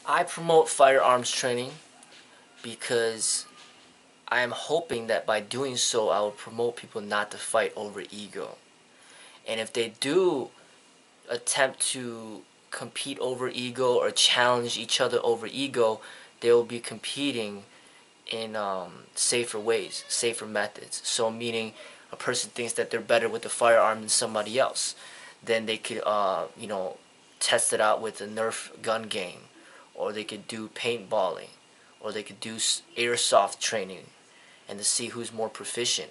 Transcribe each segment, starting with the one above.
I promote firearms training because I am hoping that by doing so I will promote people not to fight over ego. And if they do attempt to compete over ego or challenge each other over ego, they will be competing in safer ways, safer methods. So meaning a person thinks that they're better with the firearm than somebody else, then they could test it out with a Nerf gun game, or they could do paintballing, or they could do airsoft training, and to see who's more proficient,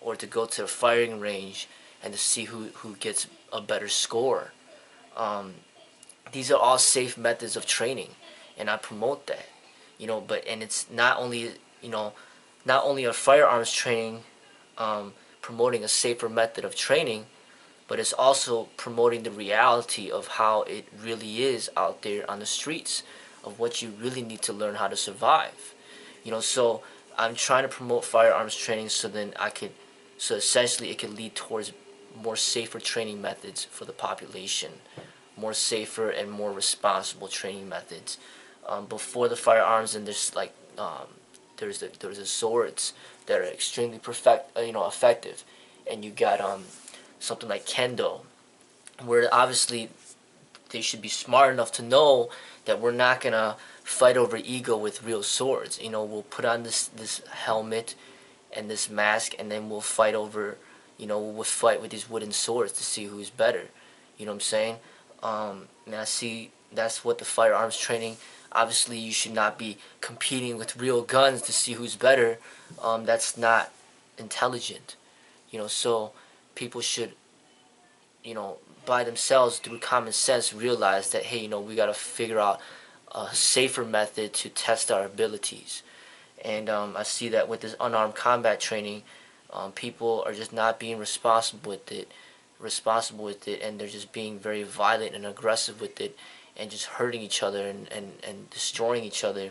or to go to a firing range and to see who gets a better score. Um, these are all safe methods of training, and I promote that. But and it's not only not only a firearms training promoting a safer method of training, but it's also promoting the reality of how it really is out there on the streets, of what you really need to learn how to survive. So I'm trying to promote firearms training so essentially it could lead towards more safer training methods for the population, more safer and more responsible training methods. Before the firearms, and there's the swords that are extremely effective, and you got something like kendo, where obviously they should be smart enough to know that we're not gonna fight over ego with real swords. We'll put on this helmet and this mask, and then we'll fight over, we'll fight with these wooden swords to see who's better. You know what I'm saying? And I see that's what the firearms training. Obviously, you should not be competing with real guns to see who's better. That's not intelligent. So people should, by themselves through common sense realize that, hey, we got to figure out a safer method to test our abilities. And I see that with this unarmed combat training, people are just not being responsible with it, and they're just being very violent and aggressive with it, and just hurting each other and destroying each other.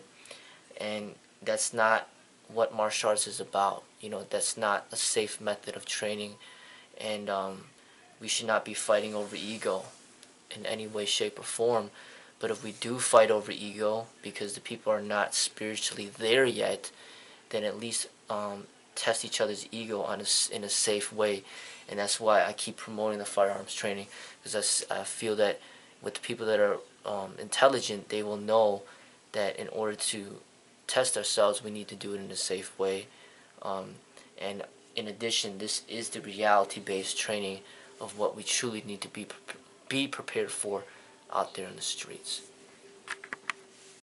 And that's not what martial arts is about. That's not a safe method of training, and we should not be fighting over ego in any way, shape, or form. But if we do fight over ego because the people are not spiritually there yet, then at least test each other's ego in a safe way. And that's why I keep promoting the firearms training, because I feel that with the people that are intelligent, they will know that in order to test ourselves, we need to do it in a safe way. And in addition, this is the reality-based training of what we truly need to be prepared for out there in the streets.